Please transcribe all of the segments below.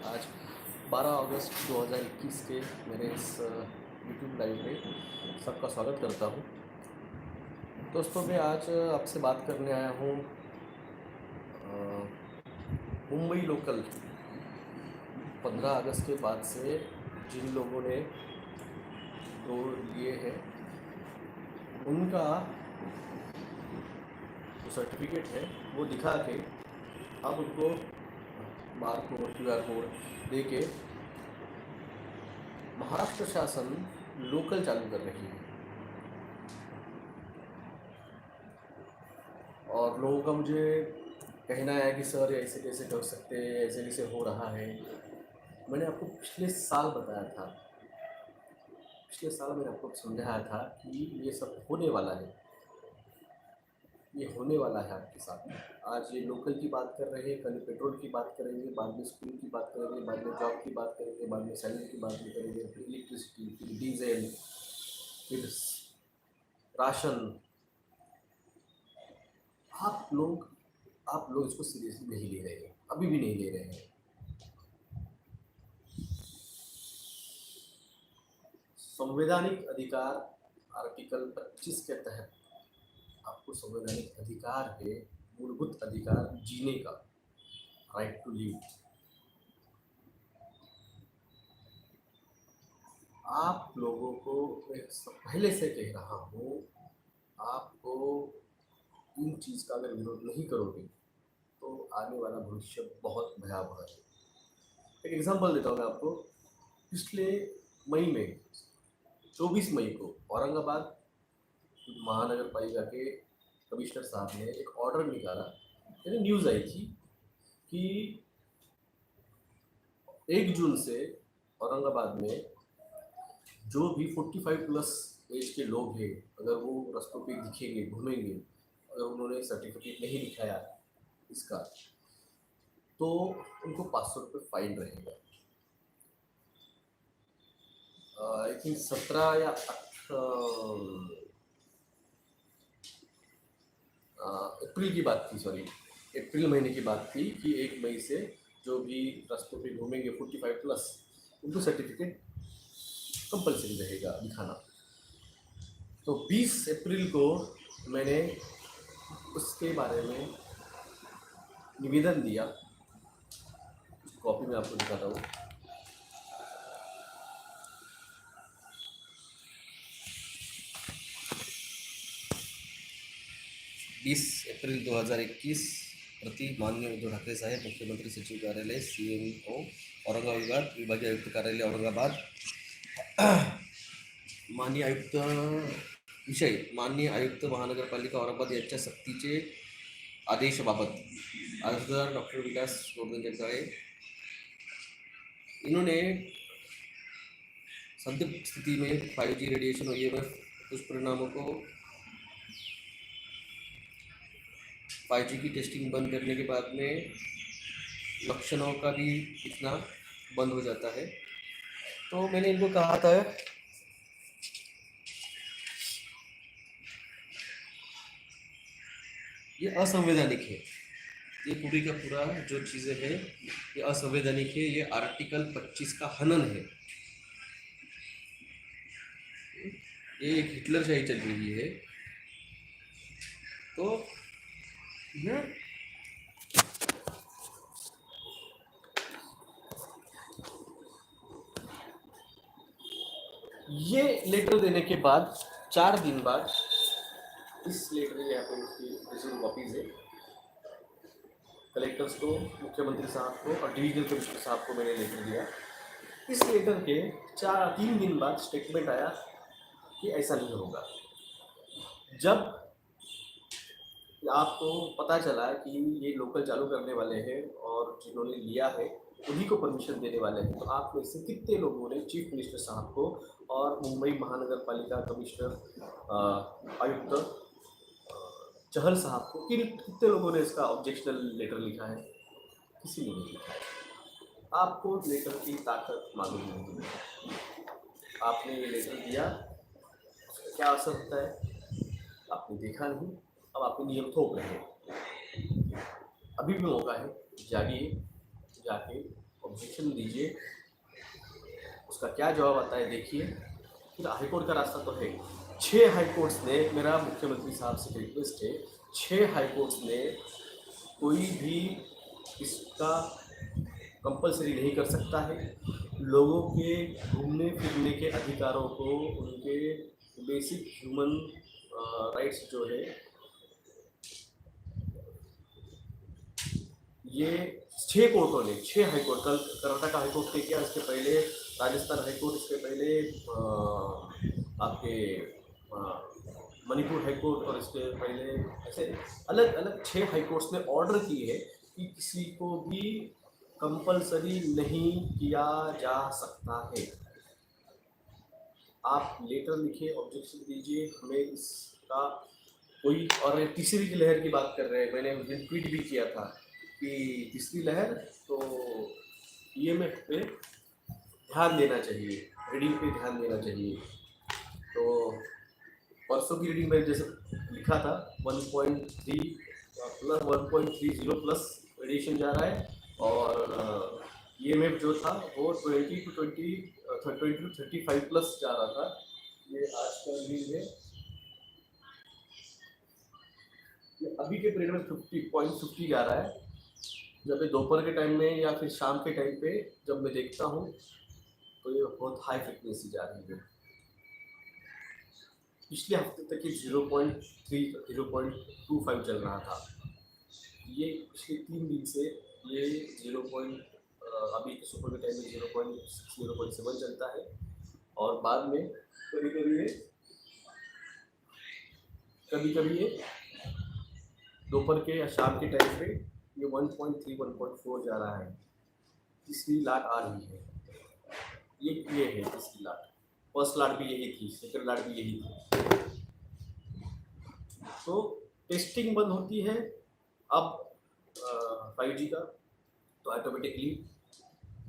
आज 12 अगस्त 2021 के मेरे इस यूट्यूब लाइव में सबका स्वागत करता हूँ। दोस्तों, मैं आज आपसे बात करने आया हूँ मुंबई लोकल 15 अगस्त के बाद से जिन लोगों ने दौड़ लिए हैं उनका जो सर्टिफिकेट है वो दिखा के आप उनको बार कोड QR कोड दे के महाराष्ट्र शासन लोकल चालू कर रही है। और लोगों का मुझे कहना है कि सर ऐसे कैसे कर सकते हैं, ऐसे कैसे हो रहा है। मैंने आपको पिछले साल बताया था, पिछले साल मैंने आपको समझाया था कि ये सब होने वाला है, ये होने वाला है आपके साथ। आज ये लोकल की बात कर रहे हैं, कल पेट्रोल की बात करेंगे, बाद में स्कूल की बात करेंगे, बाद में जॉब की बात करेंगे, बाद में सैलरी की बात भी करेंगे, फिर इलेक्ट्रिसिटी, फिर डीजल, फिर राशन। आप लोग इसको सीरियसली नहीं ले रहे हैं, अभी भी नहीं ले रहे हैं। संवैधानिक अधिकार आर्टिकल 25 के तहत आपको संवैधानिक अधिकार है, मूलभूत अधिकार जीने का, राइट टू लिव। आप लोगों को मैं पहले से कह रहा हूँ, आपको इन चीज़ का अगर विरोध नहीं करोगे तो आने वाला भविष्य बहुत भयावह है। एक एग्जांपल देता हूँ मैं आपको। पिछले मई में 24 मई को औरंगाबाद महानगर पालिका के कमिश्नर साहब ने एक ऑर्डर निकाला, यानी न्यूज़ आई थी कि 1 जून से औरंगाबाद में जो भी 45 प्लस एज के लोग हैं, अगर वो रास्तों पे दिखेंगे, घूमेंगे, अगर उन्होंने सर्टिफिकेट नहीं दिखाया इसका, तो उनको 500 रुपये फाइन रहेगा। आई थिंक 17 या अप्रैल की बात थी, सॉरी अप्रैल महीने की बात थी कि 1 मई से जो भी रास्तों पे घूमेंगे 45 प्लस, उनको सर्टिफिकेट कंपलसरी रहेगा दिखाना। तो 20 अप्रैल को मैंने उसके बारे में निवेदन दिया, कॉपी में आपको दिखाता हूँ। 20 अप्रैल 2021 प्रति माननीय उद्धव ठाकरे साहेब, मुख्यमंत्री सचिव कार्यालय, CMO औरंगाबाद, विभागीय आयुक्त कार्यालय औरंगाबाद, माननीय आयुक्त विषय माननीय आयुक्त महानगरपालिका औरंगाबाद यांच्या सक्तीचे आदेशाबाबत अर्जदार डॉक्टर विकास गोवर्धन जगदाळे। इन्होंने संदिग्ध स्थिति में 5G रेडिएशन और EMF दुष्परिणामों को 5G की टेस्टिंग बंद करने के बाद में लक्षणों का भी दिखना बंद हो जाता है। तो मैंने इनको कहा था ये असंवैधानिक है, ये पूरी का पूरा जो चीज़ें हैं ये असंवैधानिक है, ये आर्टिकल 25 का हनन है, ये एक हिटलरशाही चल रही है। तो ये लेटर देने के बाद 4 दिन बाद इस लेटर यहाँ पे उसकी ओरिजिनल कॉपीज है, कलेक्टर्स को, मुख्यमंत्री साहब को और डिविजनल कमिश्नर साहब को मैंने लेटर दिया। इस लेटर के 3 दिन बाद स्टेटमेंट आया कि ऐसा नहीं होगा। जब आपको पता चला कि ये लोकल चालू करने वाले हैं और जिन्होंने लिया है उन्हीं को परमिशन देने वाले हैं, तो आप में से कितने लोगों ने चीफ मिनिस्टर साहब को और मुंबई महानगर पालिका कमिश्नर आयुक्त चहल साहब को, कितने लोगों ने इसका ऑब्जेक्शनल लेटर लिखा है? किसी ने नहीं लिखा है। आपको लेटर की ताकत मालूम नहीं है। आपने ये लेटर दिया, उसका क्या असर होता है आपने देखा नहीं, अब आपके नियम थोप रहे हैं। अभी भी मौका है, जागिए, जाके ऑब्जेक्शन दीजिए, उसका क्या जवाब आता है देखिए। फिर हाईकोर्ट का रास्ता तो है। 6 हाईकोर्ट्स ने, मेरा मुख्यमंत्री साहब से रिक्वेस्ट है, 6 हाईकोर्ट्स ने कोई भी इसका कंपलसरी नहीं कर सकता है। लोगों के घूमने फिरने के अधिकारों को, उनके बेसिक ह्यूमन राइट्स जो है, ये 6 हाईकोर्ट, कल कर्नाटक हाईकोर्ट ने किया, इसके पहले राजस्थान हाईकोर्ट, इसके पहले आपके मणिपुर हाईकोर्ट, और इसके पहले ऐसे अलग अलग 6 हाईकोर्ट्स ने ऑर्डर की है कि किसी को भी कंपलसरी नहीं किया जा सकता है। आप लेटर लिखिए, ऑब्जेक्शन दीजिए, हमें इसका कोई। और तीसरी की लहर की बात कर रहे हैं, मैंने उस दिन ट्वीट भी किया था कि तीसरी लहर तो ईएमएफ पे ध्यान देना चाहिए, रीडिंग पे ध्यान देना चाहिए। तो परसों की रीडिंग में जैसे लिखा था 1.3 प्लस 1.30 प्लस रेडिएशन जा रहा है, और ईएमएफ जो था वो 20 to 35 प्लस जा रहा था। ये आज का रीडिंग है, ये अभी के पीरियड में 50.50 जा रहा है। जब ये दोपहर के टाइम में या फिर शाम के टाइम पे जब मैं देखता हूँ तो ये बहुत हाई फ्रिक्वेंसी जा रही है। पिछले हफ्ते तक ये 0.3 0.25 चल रहा था। ये पिछले 3 दिन से ये 0. अभी के सुपर के टाइम में 0.6 0.7 चलता है, और बाद में कभी कभी ये दोपहर के या शाम के टाइम पे ये 1.3 1.4 जा रहा है। तीसरी लाट आ रही है, ये है तीसरी लाट। फर्स्ट लाट भी यही थी, सेकंड लाट भी यही थी। तो टेस्टिंग बंद होती है अब 5G का, तो ऑटोमेटिकली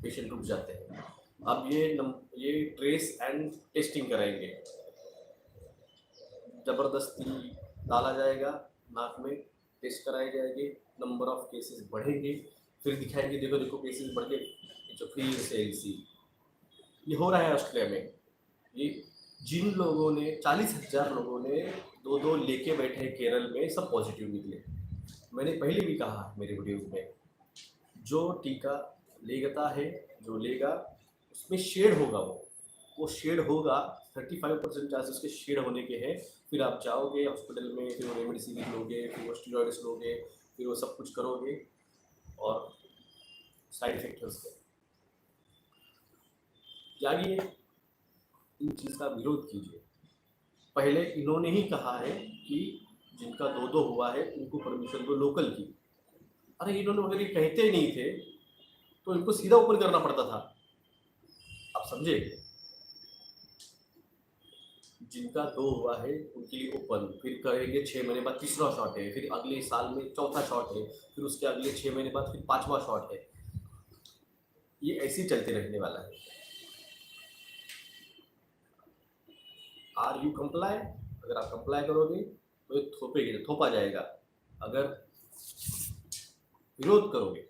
पेशेंट रुक जाते हैं। अब ये ट्रेस एंड टेस्टिंग कराएंगे, ज़बरदस्ती डाला जाएगा नाक में, टेस्ट कराए जाएंगे, नंबर ऑफ केसेस बढ़ेंगे, फिर दिखाएंगे देखो देखो केसेस बढ़ गए, जो फिर से एलसी। ये हो रहा है ऑस्ट्रेलिया में। ये जिन लोगों ने 40,000 लोगों ने 2 लेके बैठे केरल में, सब पॉजिटिव निकले। मैंने पहले भी कहा मेरे वीडियोज़ में, जो टीका लेता है, जो लेगा, उसमें शेड होगा, वो शेड होगा। 35% चांसेस के शेड होने के हैं। फिर आप जाओगे हॉस्पिटल में, फिर वो रेमडेसिविर लोगे, फिर वो स्टीरॉइड्स लोगे, फिर वो सब कुछ करोगे, और साइड इफेक्ट्स जागिए, इन चीज़ का विरोध कीजिए। पहले इन्होंने ही कहा है कि जिनका 2 हुआ है उनको परमिशन दो लोकल की। अरे इन्होंने अगर ये कहते नहीं थे तो इनको सीधा ओपन करना पड़ता था, आप समझे। जिनका 2 हुआ है उनके लिए ओपन, फिर कहेंगे 6 महीने बाद तीसरा शॉट है, फिर अगले साल में चौथा शॉट है, फिर उसके अगले 6 महीने बाद फिर 5वां शॉट है। ये ऐसे ही चलते रहने वाला है। Are you comply? अगर आप कंप्लाई करोगे तो ये थोपा जाएगा। अगर विरोध करोगे,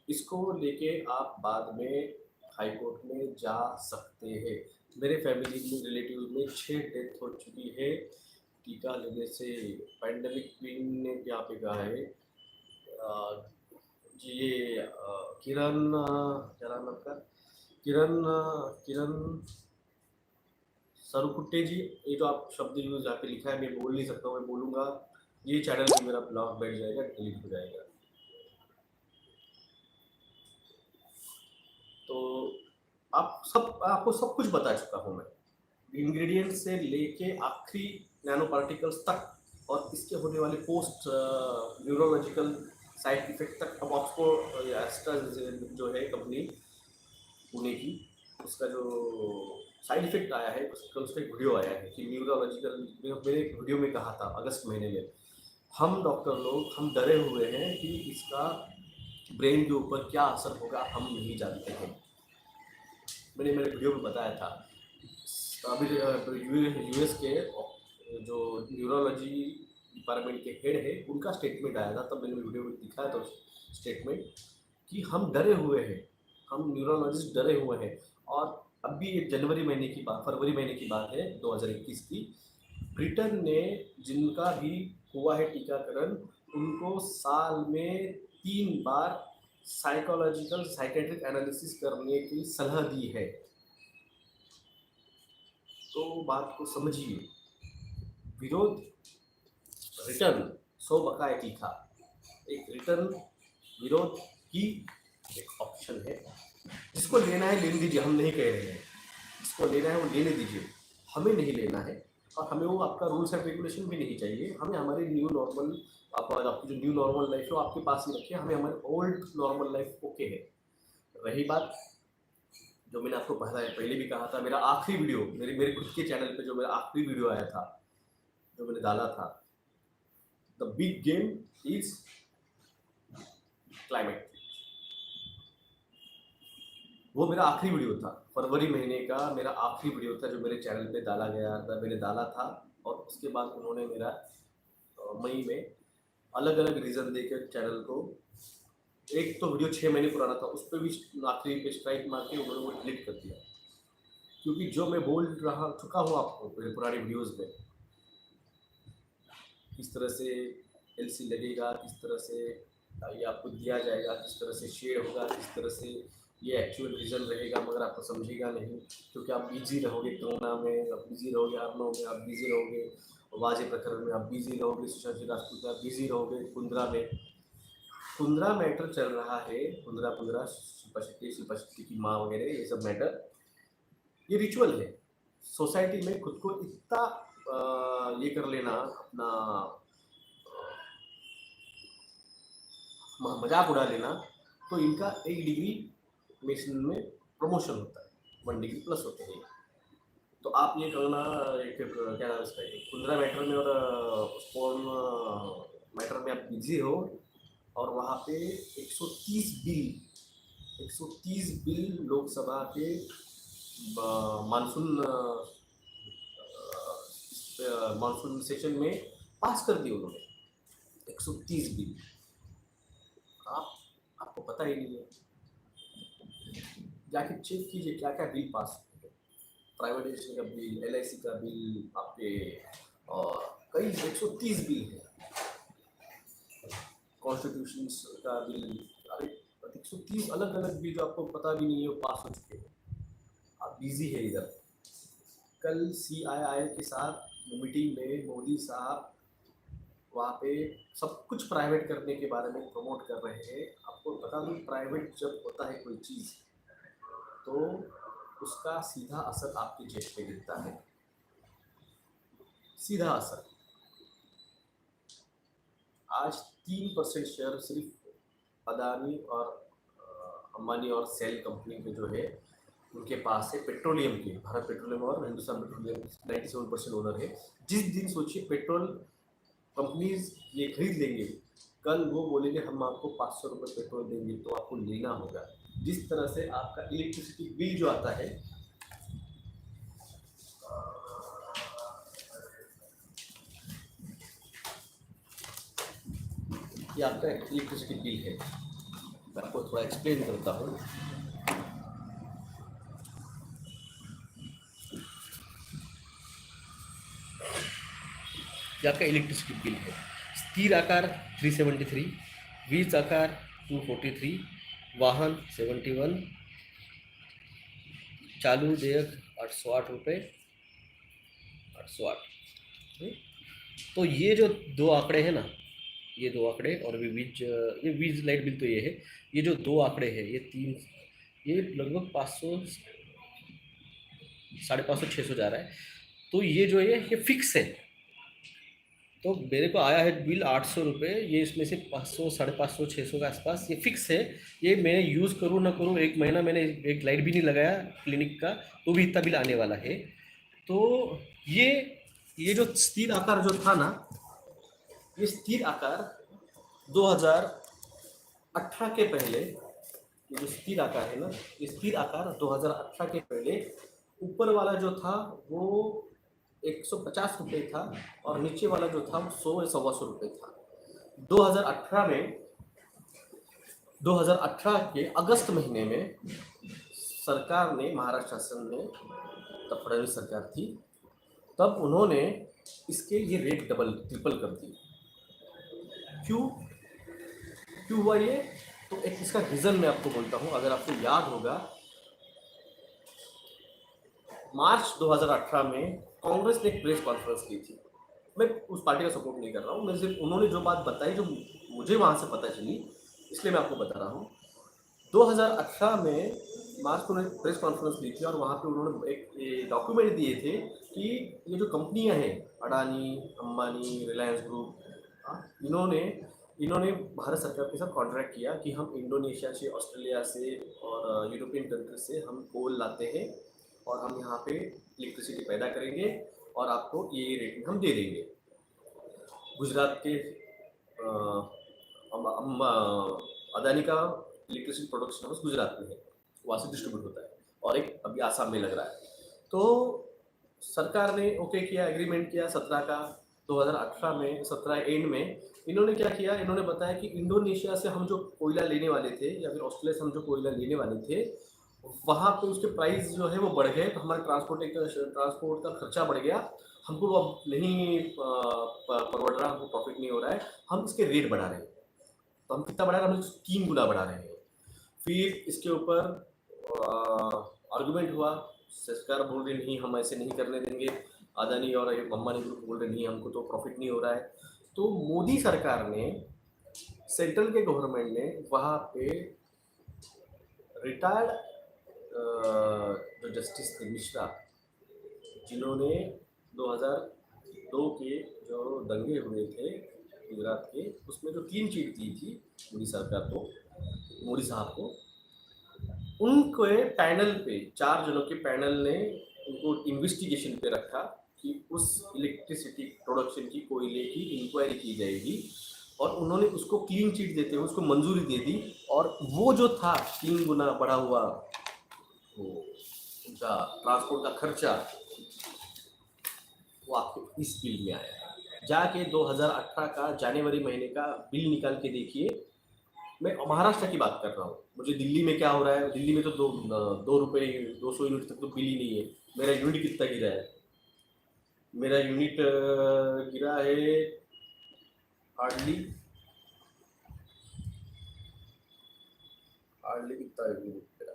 इसको लेके आप बाद में हाई कोर्ट में जा सकते हैं। मेरे फैमिली में, रिलेटिव में 6 डेथ हो चुकी है टीका लेने से। पैंडेमिक क्वीन ने यहाँ पे कहा है, जी ये किरण, क्या नाम है आपका, किरण सरुकुट्टे जी, ये जो आप शब्द यूज यहाँ पे लिखा है, मैं बोल नहीं सकता हूँ, मैं बोलूँगा ये चैनल भी मेरा ब्लॉग बैठ जाएगा, डिलीट हो जाएगा। तो आपको सब कुछ बता चुका हूँ मैं, इंग्रेडिएंट से लेके आखिरी नैनो पार्टिकल्स तक, और इसके होने वाले पोस्ट न्यूरोलॉजिकल साइड इफेक्ट तक। अब आपको एस्ट्रा जो है कंपनी पुणे की, उसका जो साइड इफेक्ट आया है, उसका एक वीडियो आया है कि न्यूरोलॉजिकल, मैंने एक वीडियो में कहा था अगस्त महीने में, हम डॉक्टर लोग हम डरे हुए हैं कि इसका ब्रेन के ऊपर क्या असर होगा, हम नहीं जानते हैं। मैंने मेरे वीडियो में बताया था। अभी यूएस के जो न्यूरोलॉजी डिपार्टमेंट के हेड है, उनका स्टेटमेंट आया था, तब मैंने वीडियो में दिखाया था स्टेटमेंट कि हम डरे हुए हैं, हम न्यूरोलॉजिस्ट डरे हुए हैं। और अभी ये फरवरी महीने की बात है 2021 की, ब्रिटेन ने जिनका भी हुआ है टीकाकरण, उनको साल में 3 बार साइकोलॉजिकल साइकेट्रिक एनालिसिस करने की सलाह दी है। तो बात को समझिए, विरोध रिटर्न सो बकाए तीखा, एक रिटर्न विरोध ही एक ऑप्शन है। जिसको लेना है लेने दीजिए, हम नहीं कह रहे हैं, जिसको लेना है वो लेने दीजिए, हमें नहीं लेना है। और हमें वो आपका रूल्स एंड रेगुलेशन भी नहीं चाहिए, हमें हमारी न्यू नॉर्मल, आपकी जो न्यू नॉर्मल लाइफ है वो आपके पास ही रखिए, हमें हमारी ओल्ड नॉर्मल लाइफ ओके है। रही बात जो मैंने आपको पहले भी कहा था, मेरा आखिरी वीडियो मेरे खुद के चैनल पे जो मेरा आखिरी वीडियो आया था, जो मैंने डाला था, the big game is climate, वो मेरा आखिरी वीडियो था, फरवरी महीने का मेरा आखिरी वीडियो था जो मेरे चैनल पे डाला गया था, मैंने डाला था। और उसके बाद उन्होंने मेरा मई में अलग अलग रीज़न देकर चैनल को, एक तो वीडियो 6 महीने पुराना था, उस पर भी आखिरी पे स्ट्राइक मार के उन्होंने वो डिलीट कर दिया। क्योंकि जो मैं बोल रहा चुका हूँ आपको मेरे पुराने वीडियोज़ में, किस तरह से एलसी लगेगा, किस तरह से ये आपको दिया जाएगा, किस तरह से शेयर होगा, किस तरह से ये एक्चुअल रीज़न रहेगा, मगर आपको समझेगा नहीं, क्योंकि आप बिजी रहोगे कोरोना में, आप बिजी रहोगे हरनों में, आप बिजी रहोगे वाजे प्रकरण में, आप बिजी रहोगे सुशांत सिंह राजपूत में, आप बिजी रहोगे कुंद्रा में। कुंद्रा मैटर चल रहा है, कुंद्रा शिल्पा शेट्टी की माँ वगैरह, ये सब मैटर, ये रिचुअल है। सोसाइटी में खुद को इतना ये कर लेना, अपना मजाक उड़ा लेना, तो इनका 1 डिग्री मेसन में प्रमोशन होता है, 1 डिग्री प्लस होते हैं। तो आप ये करना, एक क्या नाम इसका, कुंद्रा मैटर में और स्पोर्न मैटर में आप बिजी हो, और वहाँ पे 130 बिल लोकसभा के मानसून सेशन में पास कर दिए उन्होंने, 130 बिल। आपको पता ही नहीं है, जाके चेक कीजिए क्या क्या बिल पास हुए, प्राइवेटाइजेशन का बिल, LIC का बिल, आपके और कई 130 बिल है, कॉन्स्टिट्यूशन का बिल, अरे 130 अलग अलग बिल जो आपको पता भी नहीं है वो पास हो चुके हैं। आप बिजी है इधर। कल CII के साथ मीटिंग में मोदी साहब वहाँ पे सब कुछ प्राइवेट करने के बारे में प्रमोट कर रहे हैं। आपको बता दूँ, प्राइवेट जब होता है कोई चीज़, तो उसका सीधा असर आपकी जेब पे गिरता है, सीधा असर। आज 3% शेयर सिर्फ अदानी और अंबानी और सेल कंपनी के जो है उनके पास है, पेट्रोलियम के, भारत पेट्रोलियम और हिंदुस्तान पेट्रोलियम 97% ओनर है। जिस दिन सोचिए पेट्रोल कंपनीज ये खरीद लेंगे, कल वो बोलेंगे हम आपको 500 रुपये पेट्रोल देंगे, तो आपको लेना होगा। जिस तरह से आपका इलेक्ट्रिसिटी बिल जो आता है, ये आपका इलेक्ट्रिसिटी बिल है, मैं आपको थोड़ा एक्सप्लेन करता हूँ। ये आपका इलेक्ट्रिसिटी बिल है, स्थिर आकार 373, वीज आकार 243, वाहन 71, चालू देयक 808 रुपये, 808। तो ये जो 2 आंकड़े हैं ना, ये 2 आंकड़े, और ये वीज लाइट बिल तो ये है, ये जो 2 आंकड़े हैं, ये लगभग 500, 550, 600 जा रहा है। तो ये जो है ये फिक्स है। तो मेरे को आया है बिल 800 रुपये, ये इसमें से 500, 550, 600 के आसपास ये फिक्स है। ये मैं यूज़ करूँ ना करूँ, 1 महीना मैंने एक लाइट भी नहीं लगाया क्लिनिक का, तो भी इतना बिल आने वाला है। तो ये जो स्थिर आकार जो था ना, ये स्थिर आकार 2018 के पहले, ये जो स्थिर आकार है ना, ये स्थिर आकार 2018 के पहले ऊपर वाला जो था वो 150 रुपये था, और नीचे वाला जो था वो 100 या 125 रुपये था। 2018 में 2018 के अगस्त महीने में सरकार ने, महाराष्ट्र शासन ने, तब फडणवीस सरकार थी, तब उन्होंने इसके ये रेट डबल ट्रिपल कर दिए। क्यों क्यों हुआ ये? तो एक इसका रीज़न मैं आपको बोलता हूँ। अगर आपको याद होगा, मार्च 2018 में कांग्रेस ने एक प्रेस कॉन्फ्रेंस की थी। मैं उस पार्टी का सपोर्ट नहीं कर रहा हूँ, मैं सिर्फ उन्होंने जो बात बताई, जो मुझे वहाँ से पता चली, इसलिए मैं आपको बता रहा हूँ। 2018 में मार्च को उन्होंने प्रेस कॉन्फ्रेंस ली थी और वहाँ पे उन्होंने एक डॉक्यूमेंट दिए थे कि ये जो कंपनियाँ हैं, अडानी, अंबानी, रिलायंस ग्रुप, इन्होंने इन्होंने भारत सरकार के साथ कॉन्ट्रैक्ट किया कि हम इंडोनेशिया से, ऑस्ट्रेलिया से और यूरोपियन कंट्री से हम कोल लाते हैं और हम यहाँ पे इलेक्ट्रिसिटी पैदा करेंगे और आपको ये रेट में हम दे देंगे। गुजरात के अदानी का इलेक्ट्रिसिटी प्रोडक्शन हाउस गुजरात में है, वहाँ से डिस्ट्रीब्यूट होता है, और एक अभी आसाम में लग रहा है। तो सरकार ने ओके किया, एग्रीमेंट किया 17 का। 2018 में 17 एंड में इन्होंने क्या किया, इन्होंने बताया कि इंडोनेशिया से हम जो कोयला लेने वाले थे या फिर ऑस्ट्रेलिया से हम जो कोयला लेने वाले थे, वहाँ पे उसके प्राइस जो है वो बढ़ गए, तो हमारे ट्रांसपोर्ट का खर्चा बढ़ गया, हमको वो अब नहीं परवड़ रहा, हमको प्रॉफिट नहीं हो रहा है, हम इसके रेट बढ़ा रहे हैं। तो हम कितना बढ़ा रहे हैं? हम 3 गुना बढ़ा रहे हैं। फिर इसके ऊपर आर्गुमेंट हुआ, सरकार बोल रही नहीं हम ऐसे नहीं करने देंगे, अदानी और अंबानी ग्रुप बोल रहे नहीं हमको तो प्रॉफिट नहीं हो रहा है। तो मोदी सरकार ने, सेंट्रल के गवर्नमेंट ने वहाँ पे रिटायर्ड जो जस्टिस थे मिश्रा, जिन्होंने 2002 के जो दंगे हुए थे गुजरात के, उसमें जो क्लीन चिट दी थी मोदी सरकार को, मोदी साहब को, उनके पैनल पे, 4 जनों के पैनल ने उनको इन्वेस्टिगेशन पे रखा कि उस इलेक्ट्रिसिटी प्रोडक्शन की, कोयले की इंक्वायरी की जाएगी, और उन्होंने उसको क्लीन चिट देते हुए उसको मंजूरी दे दी। और वो जो था 3 गुना बढ़ा हुआ वो उनका ट्रांसपोर्ट का खर्चा, वो आपके इस बिल में आया। जाके 2018 का जनवरी महीने का बिल निकाल के देखिए। मैं महाराष्ट्र की बात कर रहा हूँ, मुझे दिल्ली में क्या हो रहा है, दिल्ली में तो 2 रुपये 200 यूनिट तक तो बिल ही नहीं है। मेरा यूनिट कितना गिरा है? मेरा यूनिट गिरा है हार्डली हार्डली कितना यूनिट गिरा?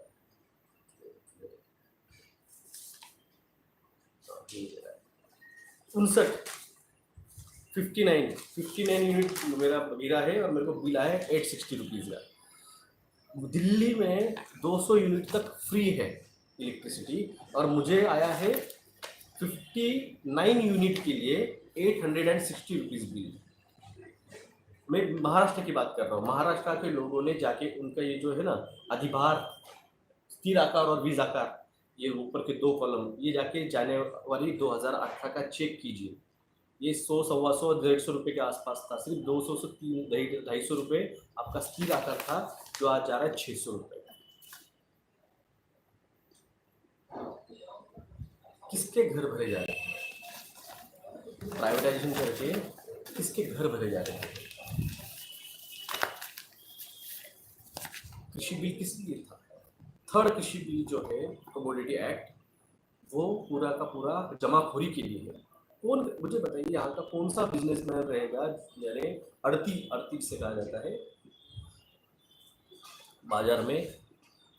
59 यूनिट मेरा गिरा है, और मेरे को बिल आया है 860 रुपीज़ का। दिल्ली में 200 यूनिट तक फ्री है इलेक्ट्रिसिटी, और मुझे आया है 59 यूनिट के लिए 860 रुपीज़ बिल। मैं महाराष्ट्र की बात कर रहा हूँ। महाराष्ट्र के लोगों ने जाके उनका ये जो है ना अधिभार, स्थिर आकार और वीज आकार, ये ऊपर के 2 कॉलम, ये जाके जनवरी 2018 का चेक कीजिए। ये 100, 125, 150 रुपये के आसपास था। सिर्फ 200 से 250 रुपये आपका स्थिर आकार था, जो आज जा रहा है 600 रुपये। किसके घर भरे जा रहे हैं? प्राइवेटाइजेशन करके किसके घर भरे जा रहे हैं? कृषि बिल किस लिए था? थर्ड कृषि बिल जो है, कमोडिटी एक्ट, वो पूरा का पूरा जमाखोरी के लिए है। कौन, मुझे बताइए, यहाँ का कौन सा बिजनेसमैन रहेगा, यानी अड़ती अड़ती से कहा जाता है बाजार में,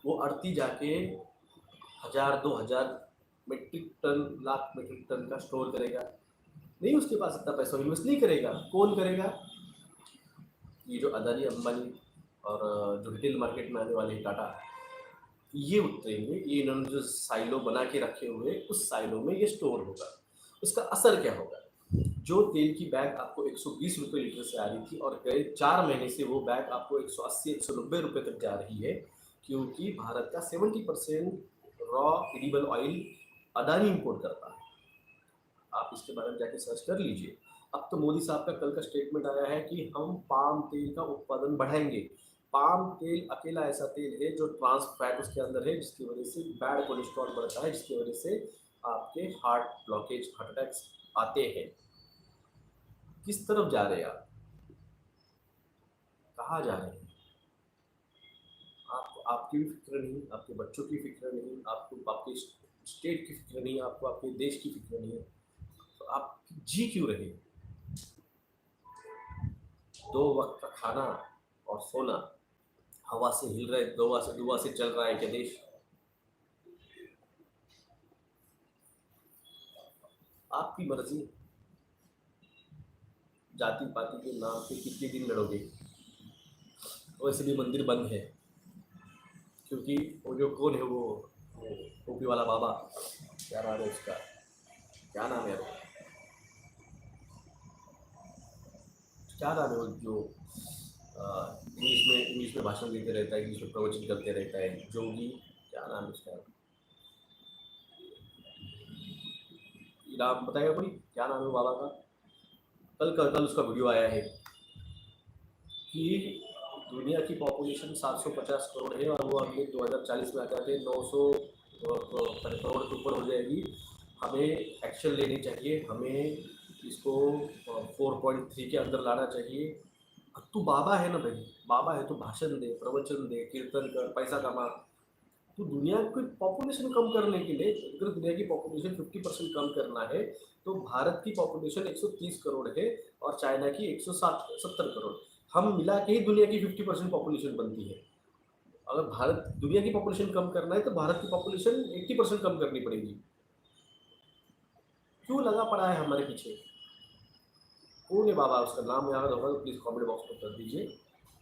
वो अड़ती जाके 1000-2000 metric ton, lakh metric ton का स्टोर करेगा? नहीं, उसके पास इतना पैसा इन्वेस्ट नहीं करेगा। कौन करेगा? ये जो अदानी, अंबानी और जो रिटेल मार्केट में आने वाले टाटा, ये उतरेंगे। ये इन्होंने जो साइलो बना के रखे हुए, उस साइलो में ये स्टोर होगा। उसका असर क्या होगा? जो तेल की बैग आपको 120 रुपये लीटर से आ रही थी, और गए 4 महीने से वो बैग आपको 180-190 रुपये तक जा रही है, क्योंकि भारत का 70% raw edible oil Adani import करता है। आप इसके बारे में जाके सर्च कर लीजिए। अब तो मोदी साहब का कल का स्टेटमेंट आया है कि हम पाम तेल का उत्पादन बढ़ाएंगे। पाम तेल अकेला ऐसा तेल है जो ट्रांस फैट उसके अंदर है, जिसकी वजह से बैड कोलेस्ट्रॉल बढ़ता है, जिसकी वजह से आपके हार्ट ब्लॉकेज, हार्ट अटैक्स आते हैं। किस तरफ जा रहे हैं आप? कहाँ जा रहे हैं? आपकी भी फिक्र नहीं, आपके बच्चों की फिक्र नहीं, आपको आपके स्टेट की फिक्र नहीं, आपको आपके देश की फिक्र नहीं है, तो आप जी क्यों रहे? 2 वक्त का खाना और सोना, हवा से हिल रहे, दुआ से चल रहा है क्या देश? आपकी मर्जी। जाति पाति के नाम पे कितने दिन लड़ोगे? वैसे भी मंदिर बंद है, क्योंकि वो जो कौन है वो टोपी वाला बाबा, क्या नाम है उसका, क्या नाम है वो, क्या नाम है वो जो इंग्लिश में भाषण देते रहता है, इंग्लिश में प्रवचन करते रहता है, जोगी, क्या नाम है उसका, नाम बताएगा कोई, क्या नाम है वो बाबा का? कल उसका वीडियो आया है कि दुनिया की पॉपुलेशन 750 करोड़ है और वो अगले 2040 में आते 900 करोड़ के ऊपर हो जाएगी। हमें एक्शन लेनी चाहिए, हमें इसको 4.3 के अंदर लाना चाहिए। अब तू बाबा है ना भाई, बाबा है तो भाषण दे, प्रवचन दे, कीर्तन कर, पैसा कमा। तो दुनिया की पॉपुलेशन कम करने के लिए, अगर दुनिया की पॉपुलेशन 50% कम करना है, तो भारत की पॉपुलेशन 130 करोड़ है और चाइना की 170 करोड़, हम मिला के ही दुनिया की 50% पॉपुलेशन बनती है। अगर भारत दुनिया की पॉपुलेशन कम करना है तो भारत की पॉपुलेशन 80% कम करनी पड़ेगी। क्यों लगा पड़ा है हमारे पीछे? कौन है बाबा? उसका नाम याद होगा तो प्लीज़ कमेंट बॉक्स में कर दीजिए,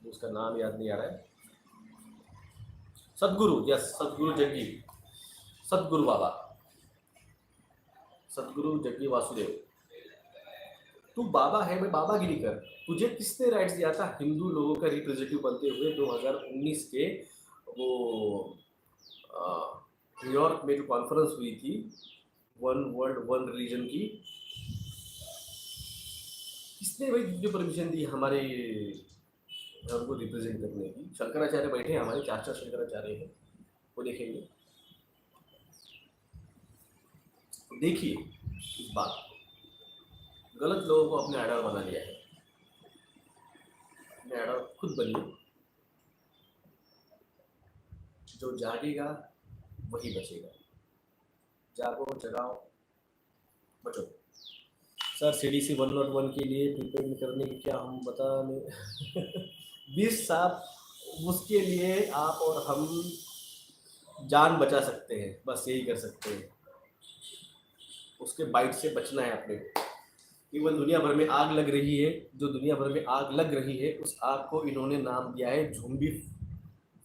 उसका नाम याद नहीं आ रहा है। सदगुरु, यस, सदगुरु जग्गी, सदगुरु बाबा, सदगुरु जग्गी वासुदेव। तू बाबा है, मैं बाबागिरी कर। तुझे किसने राइट्स दिया था हिंदू लोगों का रिप्रेजेंटेटिव बनते हुए 2019 के वो न्यूयॉर्क में जो कॉन्फ्रेंस हुई थी, वन वर्ल्ड वन रिलीजन की, किसने भाई तुझे परमिशन दी हमारे धर्म को रिप्रेजेंट करने की? शंकराचार्य बैठे हैं हमारे, 4 शंकराचार्य हैं, वो देखेंगे। देखिए इस बात को, गलत लोगों को अपने आइडल बना लिया है, अपने आइडल खुद बनिए। जो जागेगा वही बचेगा। जागो, जगाओ, बचो। सर CDC 101 के लिए प्रिपेयर करने की क्या हम बताने 20 साहब, उसके लिए आप और हम जान बचा सकते हैं, बस यही कर सकते हैं। उसके बाइट से बचना है अपने को। केवल दुनिया भर में आग लग रही है, जो दुनिया भर में आग लग रही है उस आग को इन्होंने नाम दिया है zombie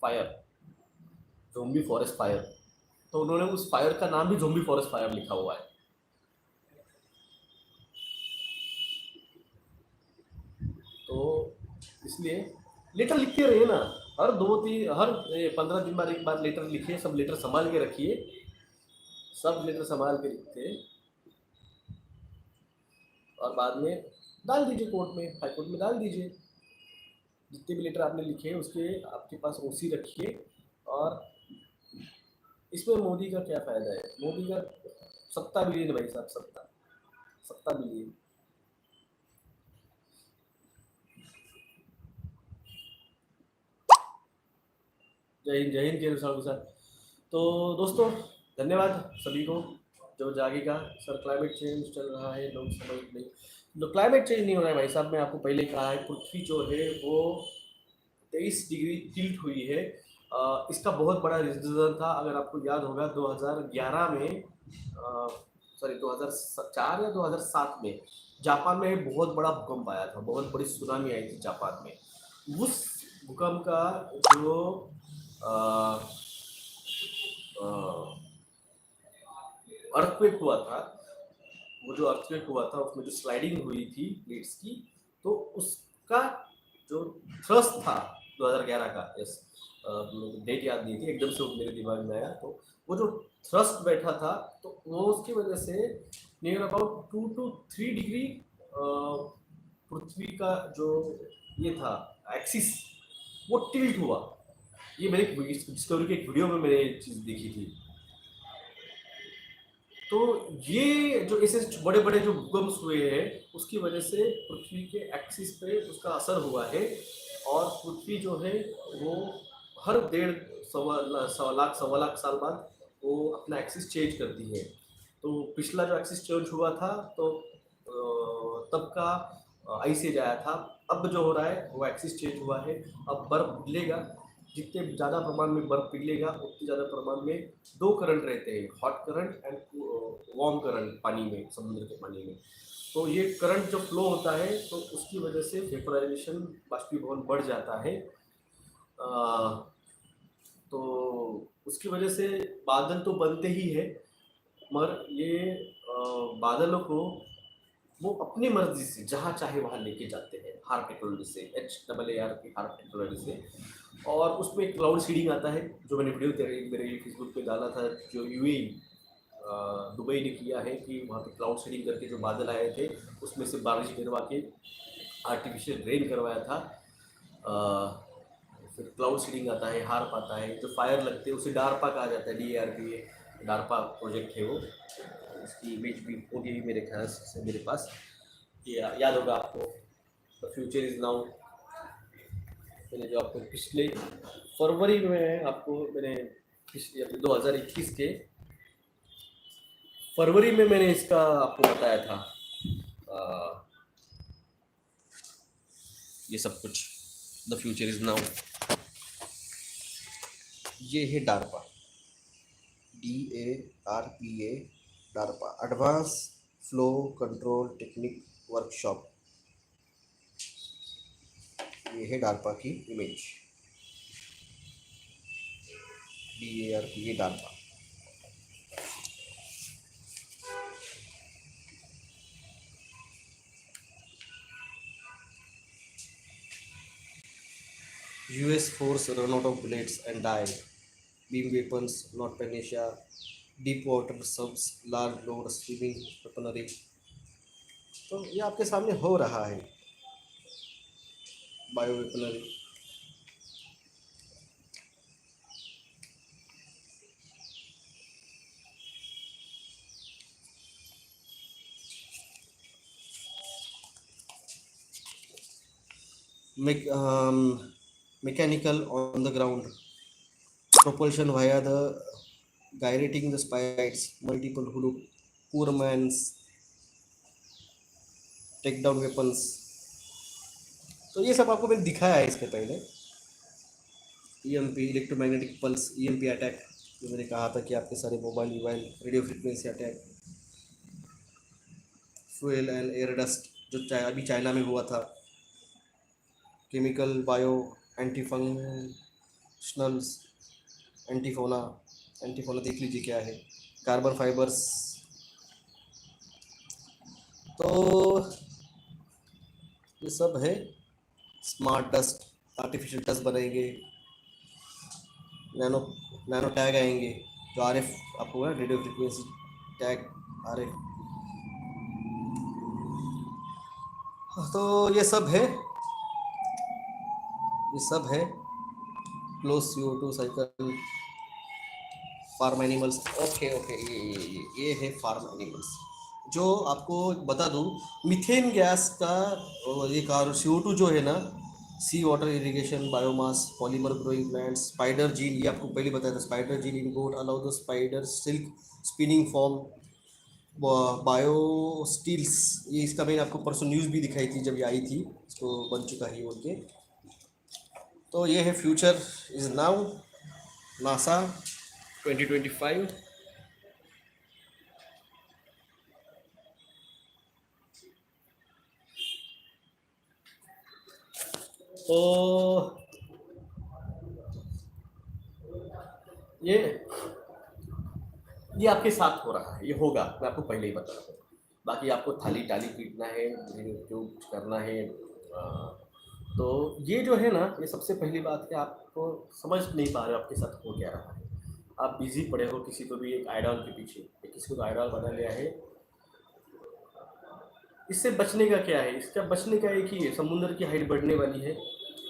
fire, zombie forest fire. तो उन्होंने उस फायर का नाम भी ज़ोंबी फॉरेस्ट फायर लिखा हुआ है। तो इसलिए लेटर लिखते रहिए ना, हर 2-3 हर 15 दिन बाद एक बार लेटर लिखिए, सब लेटर संभाल के रखिए, सब लेटर संभाल के लिखते और बाद में डाल दीजिए कोर्ट में, हाई कोर्ट में डाल दीजिए। जितने भी लेटर आपने लिखे हैं उसके आपके पास ओसी रखिए। और इसमें मोदी का क्या फ़ायदा है? मोदी का सत्ता मिली भाई साहब, सत्ता, सत्ता मिली। जय हिंद के सर। तो दोस्तों धन्यवाद सभी को जो जागेगा। सर क्लाइमेट चेंज चल रहा है, लोग समझ नहीं, जो क्लाइमेट चेंज नहीं हो रहा है भाई साहब, मैं आपको पहले कहा है, पृथ्वी जो है वो 23 डिग्री टिल्ट हुई है। इसका बहुत बड़ा रीज़न था, अगर आपको याद होगा 2011 में, सॉरी 2004 या 2007 में जापान में बहुत बड़ा भूकंप आया था, बहुत बड़ी सुनामी आई थी जापान में। उस भूकंप का जो अर्थक्वेक हुआ था, वो जो अर्थक्वेक हुआ था उसमें जो स्लाइडिंग हुई थी प्लेट्स की, तो उसका जो थ्रस्ट था 2011 का, यस, डेट याद नहीं थी एकदम से, वो मेरे दिमाग में आया, तो वो जो थ्रस्ट बैठा था तो वो उसकी वजह से नियर अबाउट 2 to 3 डिग्री पृथ्वी का जो ये था एक्सिस, वो टिल्ट हुआ। ये मैंने डिस्कवरी के एक वीडियो में मैंने चीज़ देखी थी। तो ये जो ऐसे बड़े बड़े जो भूकंप हुए हैं उसकी वजह से पृथ्वी के एक्सिस पे उसका असर हुआ है और पृथ्वी जो है वो हर डेढ़ सवा लाख सवा लाख साल बाद वो अपना एक्सिस चेंज करती है। तो पिछला जो एक्सिस चेंज हुआ था तो तब का आइस एज आया था। अब जो हो रहा है वो एक्सिस चेंज हुआ है। अब बर्फ पिघलेगा, जितने ज़्यादा प्रमाण में बर्फ पिघलेगा उतने ज़्यादा प्रमाण में दो करंट रहते हैं, hot current and warm current पानी में, समुद्र के पानी में। तो ये करंट जो फ्लो होता है तो उसकी वजह से वेपोराइजेशन, बाष्पीभवन बढ़ जाता है। अ, तो उसकी वजह से बादल तो बनते ही है, मगर ये बादलों को वो अपनी मर्जी से जहाँ चाहे वहाँ लेके जाते हैं, हार टेक्नोलॉजी से, HAAR की हार टेक्नोलॉजी से। और उसमें एक क्लाउड सीडिंग आता है, जो मैंने वीडियो मेरे फेसबुक पे डाला था, जो यूएई दुबई ने किया है कि वहाँ पे क्लाउड सीडिंग करके जो बादल आए थे उसमें से बारिश गिरवा के आर्टिफिशियल रेन करवाया था। फिर क्लाउड सीडिंग आता है, हार्प आता है, जो फायर लगते हैं उसे डारपा कहा जाता है, DARPA डारपा प्रोजेक्ट है वो। इसकी इमेज भी होगी मेरे ख्याल से मेरे पास, ये याद होगा आपको, द फ्यूचर इज़ नाउ। मैंने जो आपको पिछले फरवरी में आपको मैंने पिछले 2021 के फरवरी में मैंने इसका आपको बताया था, आ, ये सब कुछ, द फ्यूचर इज नाउ। ये है DARPA, DARPA, DARPA advance flow control technique workshop. ये है डारपा की image, DARPA DARPA. US force run out of bullets and die. Beam weapons, not Panacea. Deep water subs, large load swimming weaponry। तो ये आपके सामने हो रहा है, bio weaponry. Mechanical on the ground, propulsion via the gyrating the spikes, multiple huluk, poor man's takedown weapons। तो ये सब आपको मैंने दिखाया है इसके पहले। EMP electromagnetic pulse, EMP attack, जो मैंने कहा था कि आपके सारे mobile radio frequency attack. Fuel and air dust, जो अभी चाइना में हुआ था। केमिकल बायो एंटीफंक्शनल्स, एंटीफोना, एंटीफोना देख लीजिए क्या है। Carbon fibres. तो ये सब है। स्मार्ट डस्ट, आर्टिफिशियल डस्ट बनाएंगे। नैनो नैनो टैग आएंगे, जो RF आपको है, रेडियो फ्रिक्वेंसी टैग RF। तो ये सब है, ये सब है। Close CO2 cycle, farm animals. Okay okay, ये है फार्म एनिमल्स। जो आपको बता दूं, मीथेन गैस का ये कार CO2 जो है ना, sea water irrigation, biomass, polymer growing plants, spider gene, ये आपको पहले बताया था। Spider gene in goat allow the spider silk spinning form, bio steels, ये इसका मैंने आपको परसों न्यूज़ भी दिखाई थी जब ये आई थी, इसको बन चुका है बोल के। तो ये है फ्यूचर इज नाउ, नासा 2025। तो ये आपके साथ हो रहा है, ये होगा, मैं आपको पहले ही बता रहा हूँ। बाकी आपको थाली टाली पीटना है, जो कुछ करना है। तो ये जो है ना, ये सबसे पहली बात है, आपको समझ नहीं पा रहे हो आपके साथ हो क्या रहा है। आप बिजी पड़े हो किसी को भी एक आइडॉल के पीछे, किसी को आइडॉल बना लिया है। इससे बचने का क्या है? इसका बचने का एक ही है, समुद्र की हाइट बढ़ने वाली है।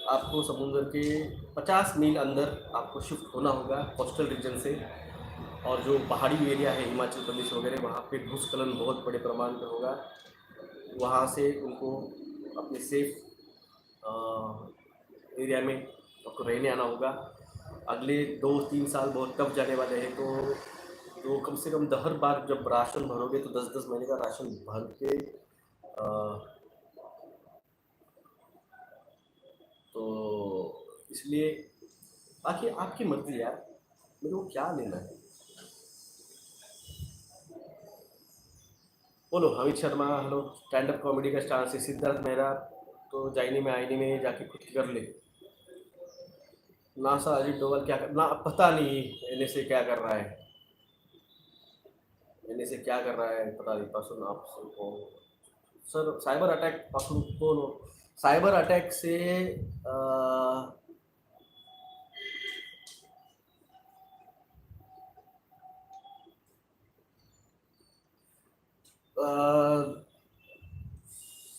आपको समुद्र के 50 मील अंदर आपको शिफ्ट होना होगा कोस्टल रीजन से। और जो पहाड़ी एरिया है हिमाचल प्रदेश वगैरह, वहाँ पे भूस्खलन बहुत बड़े प्रमाण में होगा। वहाँ से उनको अपने सेफ एरिया में आपको रहने आना होगा। अगले 2-3 साल बहुत टफ जाने वाले हैं, तो कम से कम हर बार जब राशन भरोगे तो 10-10 महीने का राशन भर के तो इसलिए बाकी आपकी मर्जी यार, मेरे को क्या लेना है। बोलो Amit Sharma, hello, stand up comedy का स्टार से सिद्धार्थ मेहरा तो जाइनी में आईनी में जाके खुद कर ले। नासा अजीत डोभाल क्या कर, ना पता नहीं एनएस से क्या कर रहा है, एनएस से क्या कर रहा है पता नहीं। पासून आप सर साइबर अटैक पासून कोण साइबर अटैक से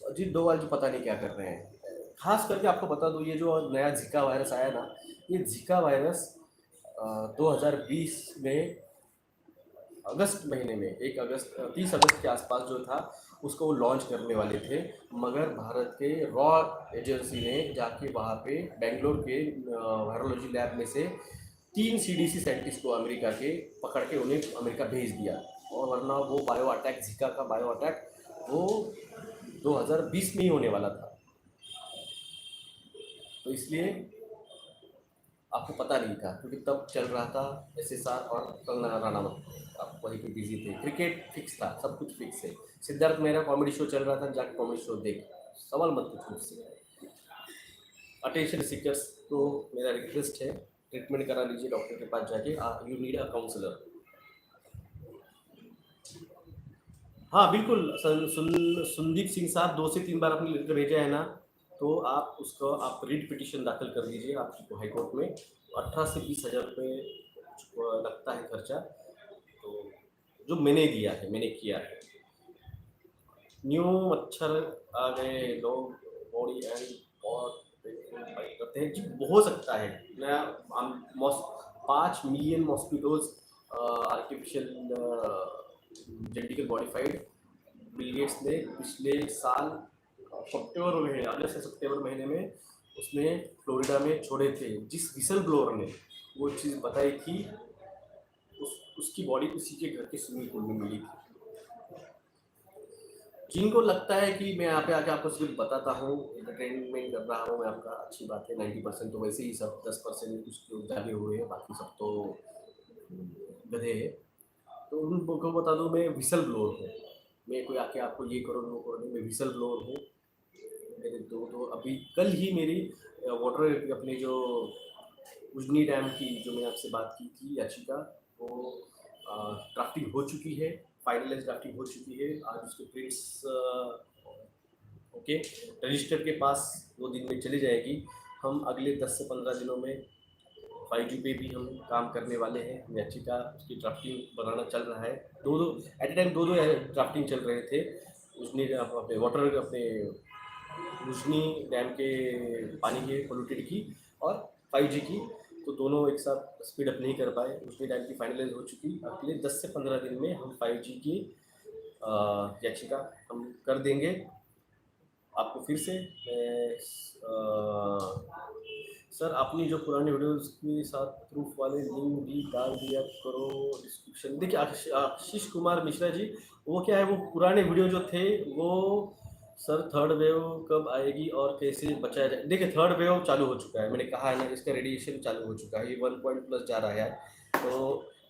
अजीत डोभाल जी पता नहीं क्या कर रहे हैं। खास करके आपको बता दूं, ये जो नया जिका वायरस आया ना, ये जिका वायरस 2020 में अगस्त महीने में 1 अगस्त 30 अगस्त के आसपास जो था उसको वो लॉन्च करने वाले थे, मगर भारत के रॉ एजेंसी ने जाके वहाँ पे बेंगलोर के वायरोलॉजी लैब में से 3 CDC साइंटिस्ट को अमेरिका के पकड़ के उन्हें अमेरिका भेज दिया। और वरना वो बायो अटैक, जिका का बायो अटैक वो 2020 में ही होने वाला था। तो इसलिए आपको पता नहीं था, क्योंकि तब चल रहा था SSR और कंगना राणावत, आप वहीं पे बिजी थे, क्रिकेट फिक्स था, सब कुछ फिक्स है। सिद्धार्थ मेरा कॉमेडी शो चल रहा था, जाके कॉमेडी शो देख, सवाल मत पूछ मुझसे। अटेंशन सीकर्स को मेरा रिक्वेस्ट है, ट्रीटमेंट करा लीजिए डॉक्टर के पास जाके, यू नीड अ काउंसलर। हाँ बिल्कुल, संदीप सिंह साहब 2 से 3 बार आपने लिख भेजा है ना, तो आप उसको आप रीट पिटिशन दाखिल कर दीजिए आपकी हाई कोर्ट में। 18 से 20 हज़ार रुपये लगता है खर्चा, तो जो मैंने दिया है, मैंने किया है। न्यू मच्छर आ गए, लोग बॉडी एंड बहुत फाइट करते हैं जी, हो सकता है नया 5 million mosquitoes artificial genetical modified Bill Gates ने पिछले साल सितंबर महीने, अगस्त से सितंबर महीने में उसने फ्लोरिडा में छोड़े थे। जिस विसल ब्लोअर ने वो चीज़ बताई थी, उसकी बॉडी उसी के घर के स्विमिंग पूल में मिली थी। जिनको लगता है कि मैं यहाँ पे आके आपको सिर्फ बताता हूँ, एंटरटेनमेंट कर रहा हूँ मैं आपका, अच्छी बात है। 90% तो वैसे ही सब, 10% कुछ लोग जागे हुए हैं, बाकी सब तो गधे हैं। तो उनको को बता दूँ, मैं विसल ब्लोअर हूँ। मैं कोई आके आपको ये करो वो करो नहीं, मैं विसल ब्लोअर हूँ। मेरे तो अभी कल ही मेरी वाटर अपने जो उजनी डैम की जो मैंने आपसे बात की थी याचिका, वो ड्राफ्टिंग हो चुकी है, फाइनलाइज ड्राफ्टिंग हो चुकी है। आज उसके प्रिंट्स ओके रजिस्टर के पास 2 दिन में चली जाएगी। हम अगले 10 से 15 दिनों में 5G पे भी हम काम करने वाले हैं। याचिका उसकी ड्राफ्टिंग बनाना चल रहा है, दो दो एट ए टाइम दो ड्राफ्टिंग चल रहे थे। उसने अपने वाटर अपने उजनी डैम के पानी के पोल्यूटेड की और 5G की, तो दोनों एक साथ स्पीड अप नहीं कर पाए। उजनी डैम की फाइनलाइज हो चुकी, अगले 10 से 15 दिन में हम 5G की याचिका हम कर देंगे। आपको फिर से सर अपनी जो पुरानी वीडियोस के साथ प्रूफ वाले लिंक भी डाल दिया करो डिस्क्रिप्शन। देखिए आशीष कुमार मिश्रा जी, वो क्या है, वो पुराने वीडियो जो थे वो, सर थर्ड वेव कब आएगी और कैसे बचाया जाए। देखिए थर्ड वेव चालू हो चुका है, मैंने कहा है ना, इसका रेडिएशन चालू हो चुका है, ये 1+ जा रहा है। तो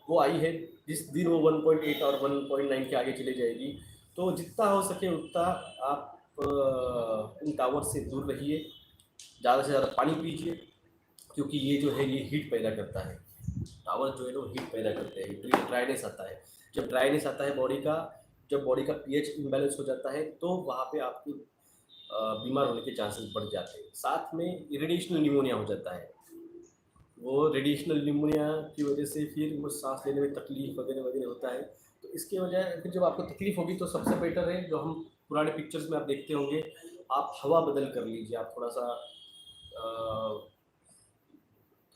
वो आई है, जिस दिन वो 1.8 और 1.9 के आगे चली जाएगी, तो जितना हो सके उतना आप उन टावर से दूर रहिए, ज़्यादा से ज़्यादा पानी पीजिए, क्योंकि ये जो है ये हीट पैदा करता है। टावर जो है वो हीट पैदा करते हैं, ड्राइनेस आता है। जब ड्राइनेस आता है बॉडी का, जब बॉडी का पीएच इम्बैलेंस हो जाता है, तो वहाँ पे आपकी बीमार होने के चांसेस बढ़ जाते हैं। साथ में रेडिएशनल निमोनिया हो जाता है। वो रेडिएशनल निमोनिया की वजह से फिर वो सांस लेने में तकलीफ वगैरह वगैरह होता है। तो इसके वजह फिर जब आपको तकलीफ होगी तो सबसे बेटर है, जो हम पुराने पिक्चर्स में आप देखते होंगे, आप हवा बदल कर लीजिए, आप थोड़ा सा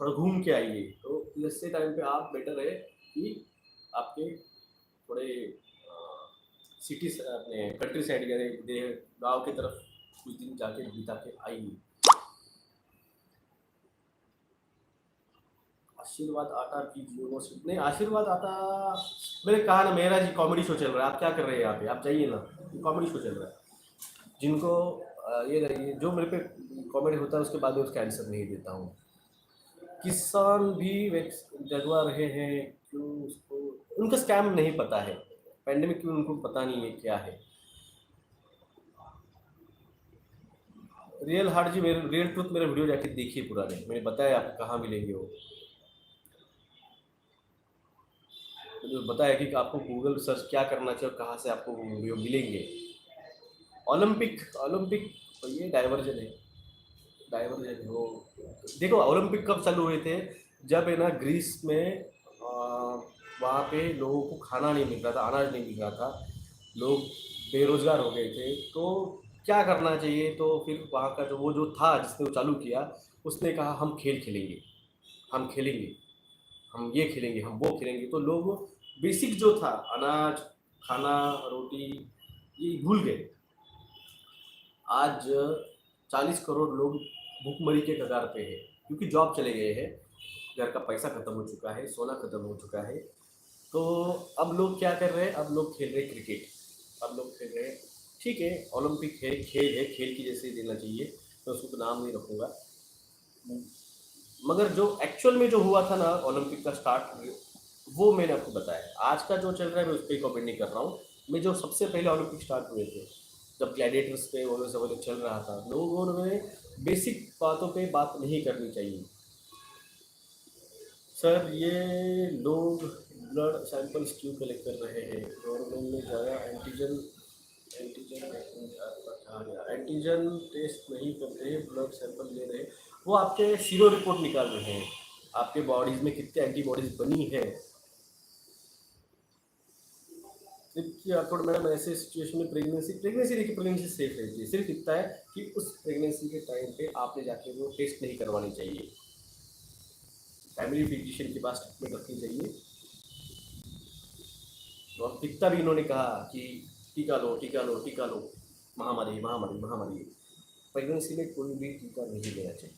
थोड़ा घूम के आइए, तो ऐसे टाइम पे आप बेटर है कि आपके थोड़े सिटी अपने कंट्री साइड गए, गाँव की तरफ कुछ दिन जाके बिता के आइए। आशीर्वाद आटा की यूनिवर्सिटी नहीं, आशीर्वाद आटा मैंने कहा ना, मेरा जी कॉमेडी शो चल रहा है, आप क्या कर रहे हैं यहाँ पे, आप जाइए ना, कॉमेडी शो चल रहा है। जिनको ये जो मेरे पे कॉमेडी होता है उसके बाद में उसका आंसर नहीं देता हूँ। किसान भी जगवा रहे हैं, क्यों उसको, उनका स्कैम नहीं पता है, पैंडेमिक क्यों उनको पता नहीं है क्या है। रियल हार्ट जी, मेरे रियल ट्रूथ मेरे वीडियो जाके देखिए पुराने, मैंने बताया आपको कहाँ मिलेंगे वो। मैंने बताया कि आपको गूगल सर्च क्या करना चाहिए और कहाँ से आपको वो वीडियो मिलेंगे। ओलंपिक ओलंपिक, तो ये डाइवर्जन है, डाइवर्जन है वो। देखो ओलंपिक कब चालू हुए थे, जब है ना ग्रीस में वहाँ पे लोगों को खाना नहीं मिल रहा था, अनाज नहीं मिल रहा था, लोग बेरोजगार हो गए थे। तो क्या करना चाहिए, तो फिर वहाँ का जो था जिसने वो चालू किया, उसने कहा हम खेल खेलेंगे, हम खेलेंगे, हम ये खेलेंगे, हम वो खेलेंगे। तो लोग बेसिक जो था अनाज, खाना, रोटी, ये भूल गए। आज 40 करोड़ लोग भूखमरी के कगार पे है, क्योंकि जॉब चले गए हैं, घर का पैसा खत्म हो चुका है, सोना खत्म हो चुका है। तो अब लोग क्या कर रहे हैं, अब लोग खेल रहे हैं क्रिकेट, अब लोग खेल रहे हैं। ठीक है, ओलंपिक है, खेल है, खेल की जैसे ही देना चाहिए, मैं उसको तो नाम नहीं रखूँगा। मगर जो एक्चुअल में जो हुआ था ना ओलंपिक का स्टार्ट, वो मैंने आपको बताया। आज का जो चल रहा है मैं उस पर कमेंट नहीं कर रहा हूँ। मैं जो सबसे पहले ओलंपिक स्टार्ट हुए थे, जब ग्लैडिएटर्स पे वो सब चल रहा था, लोगों ने बेसिक बातों पे बात नहीं करनी चाहिए। सर ये लोग ब्लड सैंपल्स क्यों कलेक्ट कर रहे हैं, गवर्नमेंट में ज़्यादा एंटीजन एंटीजन एंटीजन टेस्ट नहीं करते, ब्लड सैंपल ले रहे हैं। वो आपके सीरो रिपोर्ट निकाल रहे हैं, आपके बॉडीज में कितने एंटीबॉडीज बनी है। देखिए अकॉर्ड मैडम, ऐसे सिचुएशन में प्रेगनेंसी प्रेगनेंसी देखिए, प्रेगनेंसी सेफ रहती है, सिर्फ इतना है कि उस प्रेगनेंसी के टाइम पे आपने जाके वो टेस्ट नहीं करवानी चाहिए, फैमिली फिजिशियन के पास ट्रीटमेंट रखनी चाहिए। और कितना भी इन्होंने कहा कि टीका लो, टीका लो, टीका लो, महामारी महामारी महामारी, प्रेगनेंसी में कोई भी टीका नहीं लेना चाहिए।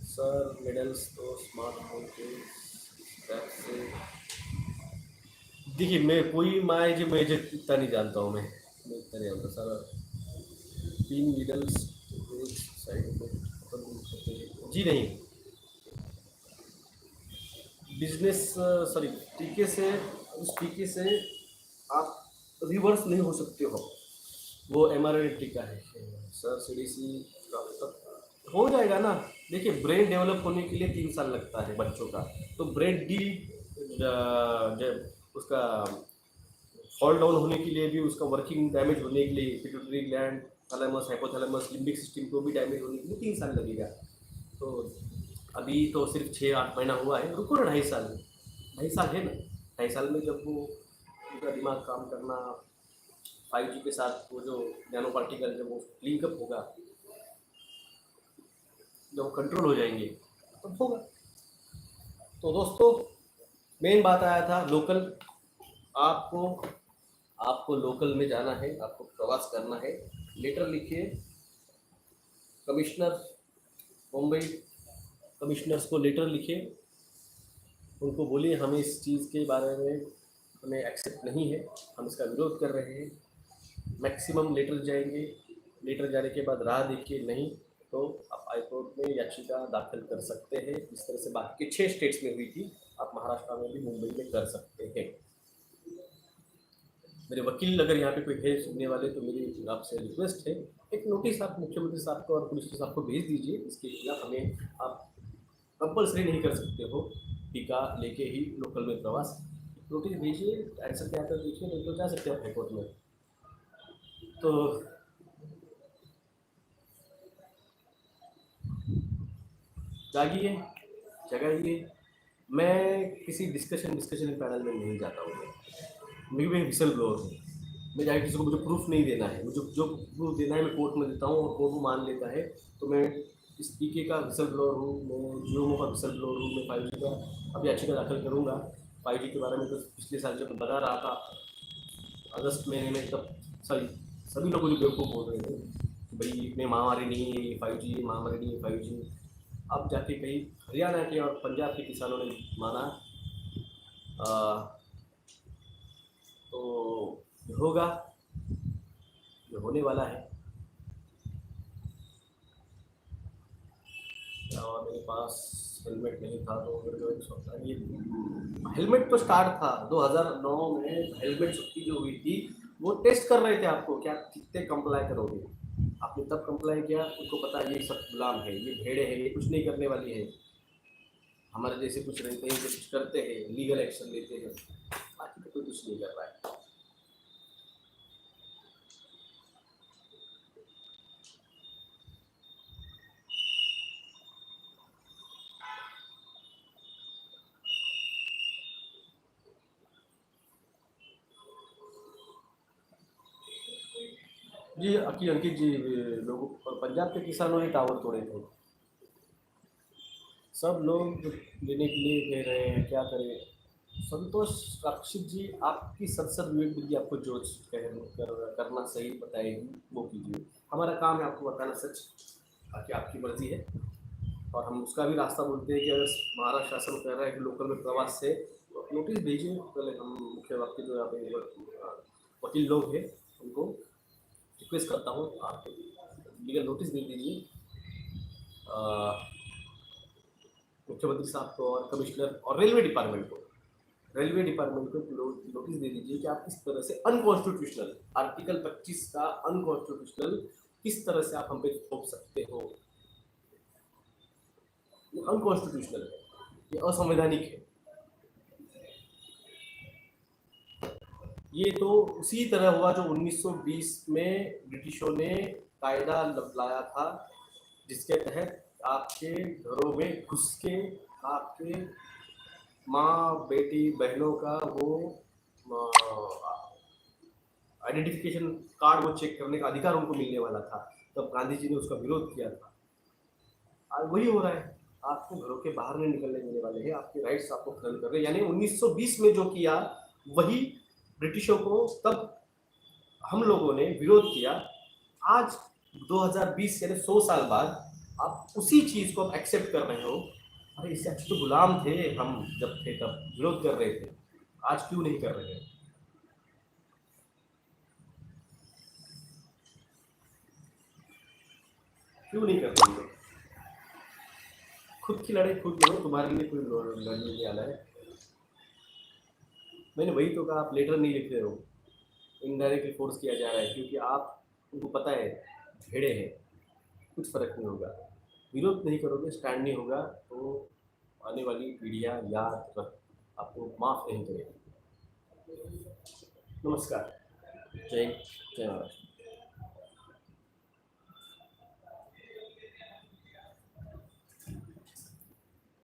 सर मेडल्स तो स्मार्टफोन के हिसाब से, देखिए मैं कोई माए जो मैं इतना नहीं जानता हूँ, मैं इतना नहीं जानता सर। 3 मेडल्स साइड इफेक्ट जी नहीं, बिजनेस, सॉरी, टीके से, उस टीके से आप रिवर्स नहीं हो सकते हो, वो mRNA टीका है सर। CDC हो जाएगा ना। देखिए ब्रेन डेवलप होने के लिए 3 साल लगता है बच्चों का, तो ब्रेन डी जब उसका फॉल डाउन होने के लिए भी, उसका वर्किंग डैमेज होने के लिए, pituitary gland, thalamus, hypothalamus, limbic system को भी डैमेज होने के लिए 3 साल लगेगा। तो अभी तो सिर्फ 6-8 महीना हुआ है, रुको ना, 2.5 साल, 2.5 साल है ना। 2.5 साल में जब वो उनका दिमाग काम करना 5G के साथ, वो जो नैनो पार्टिकल जब वो लिंकअप होगा, जब वो कंट्रोल हो जाएंगे, तब होगा। तो दोस्तों मेन बात आया था लोकल, आपको आपको लोकल में जाना है, आपको प्रवास करना है, लेटर लिखिए कमिश्नर, मुंबई कमिश्नर्स को लेटर लिखिए, उनको बोलिए हमें इस चीज़ के बारे में हमें एक्सेप्ट नहीं है, हम इसका विरोध कर रहे हैं। मैक्सिमम लेटर जाएंगे, लेटर जाने के बाद राह देखिए, नहीं तो आप हाईकोर्ट में याचिका दाखिल कर सकते हैं, जिस तरह से बाकी के 6 स्टेट्स में हुई थी, आप महाराष्ट्र में भी, मुंबई में कर सकते हैं। मेरे वकील अगर यहाँ पे कोई है सुनने वाले, तो मेरी आपसे रिक्वेस्ट है, एक नोटिस आप मुख्यमंत्री साहब को और पुलिस साहब को भेज दीजिए, इसके खिलाफ हमें आप कंपल्सरी नहीं कर सकते हो टीका लेके ही लोकल में प्रवास। नोटिस भेजिए, आंसर क्या आता है देखिए, नहीं तो जा सकते हैं हाईकोर्ट में। तो जागिए, जगाइए। मैं किसी डिस्कशन पैनल में नहीं जाता हूँ, मैं विसल ब्लोअर हूँ। मैं जाके किसी को, मुझे प्रूफ नहीं देना है, मुझे जो प्रूफ देना है मैं कोर्ट में देता हूँ, और कोर्ट वो मान लेता है। तो मैं इस टीके का विसल ब्लोअर हूँ, मैं जियोमो का विसल ब्लोअर हूँ, मैं 5G का अभी याचिका दाखिल करूँगा। 5G के बारे में तो पिछले साल जब बता रहा था अगस्त महीने में, तब सभी लोग मुझे बेवकूफ़ बोल रहे थे कि भाई इतने महामारी नहीं है 5G, महामारी नहीं है 5G। अब जाके कहीं हरियाणा के और पंजाब के किसानों ने माना, आ, तो जो होगा, जो होने वाला है। और मेरे पास हेलमेट नहीं था तो मेरे को एक सोचा ये हेलमेट तो स्टार्ट था 2009 में। हेलमेट छुट्टी जो हुई थी वो टेस्ट कर रहे थे आपको, क्या कितने कंप्लाई करोगे। आपने तब कंप्लाई किया, उनको पता है ये सब गुलाम है, ये भेड़े हैं, ये कुछ नहीं करने वाली है। हमारे जैसे कुछ रहते हैं जो कुछ करते हैं, लीगल एक्शन लेते हैं, बाकी तो कोई कुछ नहीं कर रहा है। जी अंकित जी, लोगों पंजाब के किसानों ने टावर तोड़े थे। सब लोग लेने के लिए कह रहे हैं, क्या करें। संतोष रक्षित जी, आपकी सदसद विवेक बुद्धि आपको जो करना सही बताएगी वो कीजिए। हमारा काम है आपको बताना सच, बाकी आपकी मर्जी है। और हम उसका भी रास्ता बोलते हैं कि अगर महाराष्ट्र शासन कह रहा है कि लोकल में प्रवास से, तो नोटिस भेजिए। पहले हम मुख्य वक्ता जो यहाँ पे वकील लोग हैं उनको रिक्वेस्ट करता हूँ, आप लीगल नोटिस दे दीजिए मुख्यमंत्री साहब को और कमिश्नर और रेलवे डिपार्टमेंट को। रेलवे डिपार्टमेंट को नोटिस दे दीजिए कि आप किस तरह से अनकॉन्स्टिट्यूशनल आर्टिकल 25 का अनकॉन्स्टिट्यूशनल किस तरह से आप हम पे थोप सकते हो। ये अनकॉन्स्टिट्यूशनल है, ये असंवैधानिक है। ये तो उसी तरह हुआ जो 1920 में ब्रिटिशों ने कायदा लाया था, जिसके तहत आपके घरों में घुस के आपके माँ बेटी बहनों का वो आइडेंटिफिकेशन कार्ड वो चेक करने का अधिकार उनको मिलने वाला था। तब गांधी जी ने उसका विरोध किया था। आज वही हो रहा है, आपको घरों के बाहर नहीं निकलने देने वाले हैं, आपके राइट्स आपको खत्म कर रहे हैं। यानी 1920 में जो किया वही ब्रिटिशों को तब हम लोगों ने विरोध किया। आज 2020 यानी 100 साल बाद आप उसी चीज को एक्सेप्ट कर रहे हो। अरे इससे अच्छे तो गुलाम थे हम, जब थे तब विरोध कर रहे थे, आज क्यों नहीं कर रहे हैं। क्यों नहीं कर रहे हैं। खुद की लड़ाई खुद लड़ो, तुम्हारे लिए कोई लड़ने नहीं आना है। मैंने वही तो कहा, आप लेटर नहीं लिख रहे हो, इनडायरेक्टली फोर्स किया जा रहा है, क्योंकि आप उनको पता है भेड़े हैं, कुछ फर्क नहीं होगा। विरोध नहीं करोगे, स्टैंड नहीं होगा, तो आने वाली पीढ़ियाँ याद रख आपको माफ़ नहीं करेगी। नमस्कार। जय जय महाराष्ट्र।